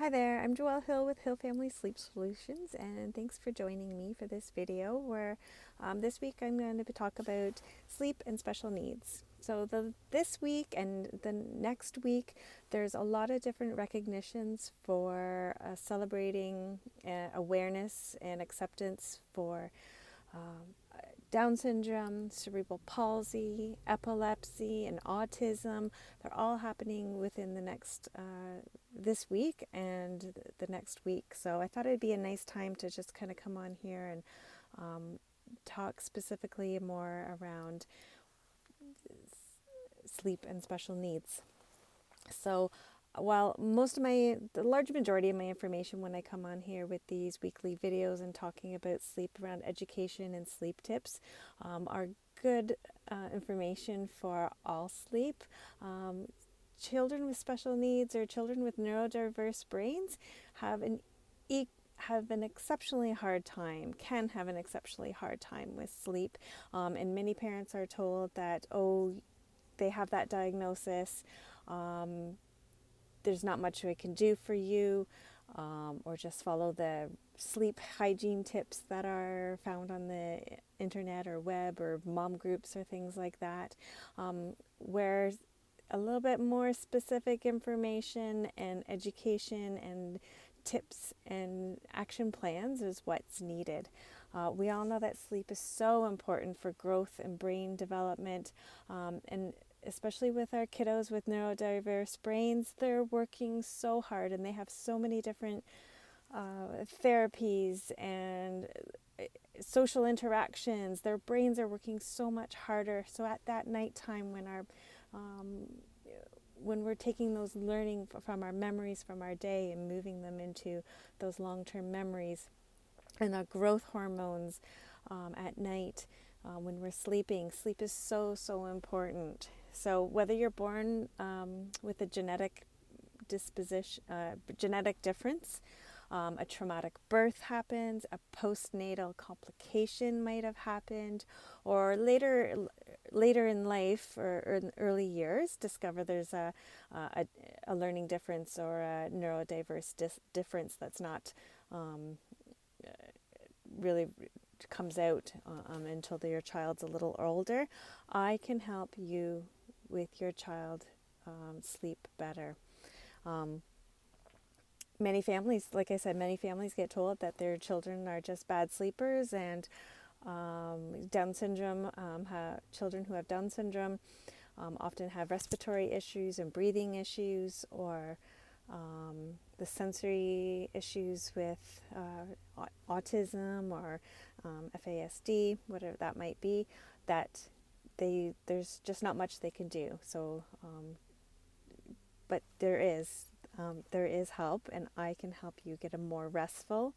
Hi there, I'm Joelle Hill with Hill Family Sleep Solutions, and thanks for joining me for this video where this week I'm going to talk about sleep and special needs. So this week and the next week, there's a lot of different recognitions for celebrating awareness and acceptance for um, Down syndrome, cerebral palsy, epilepsy, and autism. They're all happening within the next this week and the next week. So I thought it'd be a nice time to just kind of come on here and talk specifically more around sleep and special needs. So while the large majority of my information when I come on here with these weekly videos and talking about sleep around education and sleep tips are good information for all sleep. Children with special needs or children with neurodiverse brains have an exceptionally hard time, can have an exceptionally hard time with sleep. And many parents are told that, oh, they have that diagnosis. There's not much we can do for you, or just follow the sleep hygiene tips that are found on the internet or web or mom groups or things like that, where a little bit more specific information and education and tips and action plans is what's needed. We all know that sleep is so important for growth and brain development, and especially with our kiddos with neurodiverse brains, they're working so hard and they have so many different therapies and social interactions. Their brains are working so much harder. So at that nighttime when we're taking those learning from our memories from our day and moving them into those long-term memories, and our growth hormones at night when we're sleeping, sleep is so important. So whether you're born with a genetic difference, a traumatic birth happens, a postnatal complication might have happened, or later in life or in early years discover there's a learning difference or a neurodiverse difference that's not really comes out until your child's a little older, I can help you with your child sleep better. Many families, like I said, many families get told that their children are just bad sleepers, and Down syndrome, children who have Down syndrome often have respiratory issues and breathing issues, or the sensory issues with autism or FASD, whatever that might be, that there's just not much they can do. So, but there is help, and I can help you get a more restful,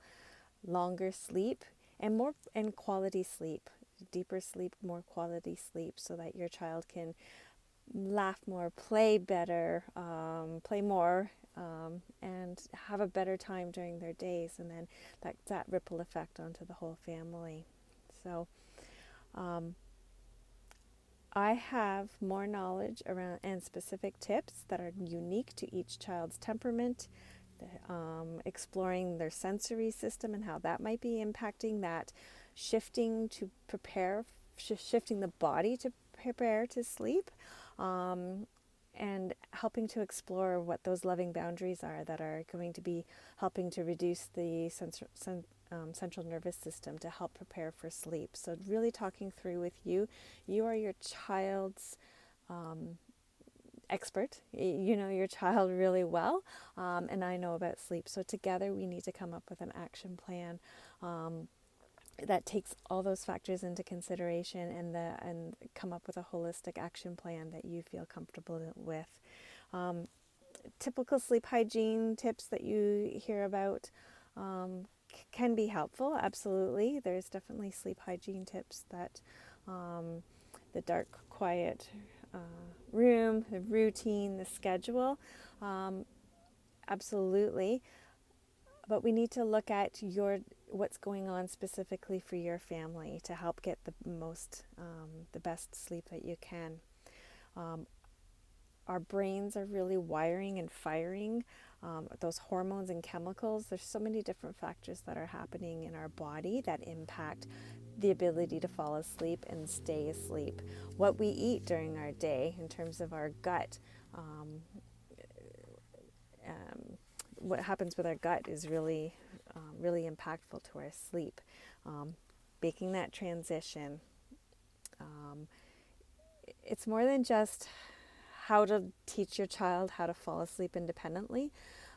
longer sleep, and quality sleep, deeper sleep, more quality sleep, so that your child can laugh more, play better, play more, and have a better time during their days, and then that ripple effect onto the whole family. So I have more knowledge around and specific tips that are unique to each child's temperament, exploring their sensory system and how that might be impacting that, shifting the body to prepare to sleep, and helping to explore what those loving boundaries are that are going to be helping to reduce the central nervous system to help prepare for sleep. So really talking through with you. You are your child's expert. You know your child really well, and I know about sleep. So together we need to come up with an action plan that takes all those factors into consideration, and come up with a holistic action plan that you feel comfortable with. Typical sleep hygiene tips that you hear about can be helpful, absolutely. There's definitely sleep hygiene tips that the dark, quiet room, the routine, the schedule, absolutely. But we need to look at what's going on specifically for your family to help get the best sleep that you can. our brains are really wiring and firing those hormones and chemicals. There's so many different factors that are happening in our body that impact the ability to fall asleep and stay asleep. What we eat during our day in terms of our gut, what happens with our gut is really impactful to our sleep. Making that transition, it's more than just how to teach your child how to fall asleep independently.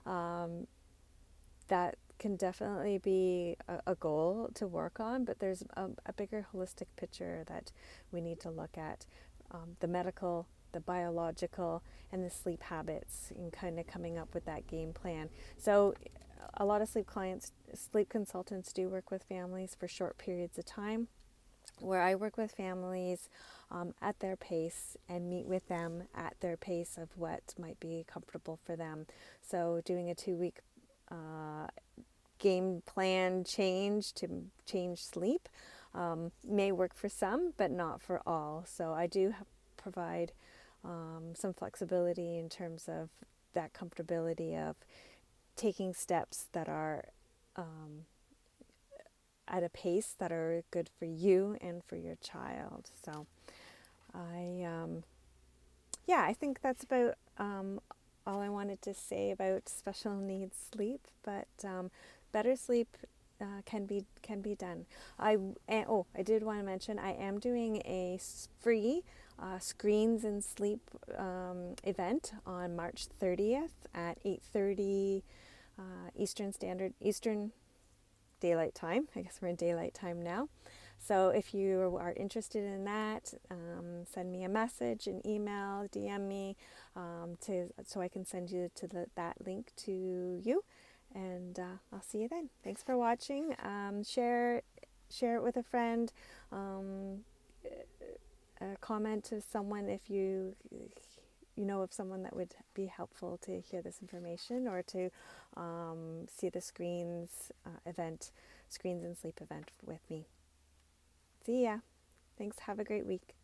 That can definitely be a goal to work on, but there's a bigger holistic picture that we need to look at. The medical, the biological, and the sleep habits, and kind of coming up with that game plan. So a lot of sleep consultants do work with families for short periods of time, where I work with families at their pace and meet with them at their pace of what might be comfortable for them. So doing a 2-week game plan change to change sleep may work for some, but not for all. So I do provide some flexibility in terms of that comfortability of taking steps that are at a pace that are good for you and for your child. So I think that's about all I wanted to say about special needs sleep, but better sleep can be done. I did want to mention I am doing a free Screens and Sleep event on March 30th at 8:30 Eastern Daylight Time. I guess we're in Daylight Time now. So if you are interested in that, send me a message, an email, DM me, so I can send you to that link to you. And I'll see you then. Thanks for watching. Share it with a friend. Comment to someone if you know of someone that would be helpful to hear this information, or to see the Screens and Sleep event with me. See ya. Thanks. Have a great week.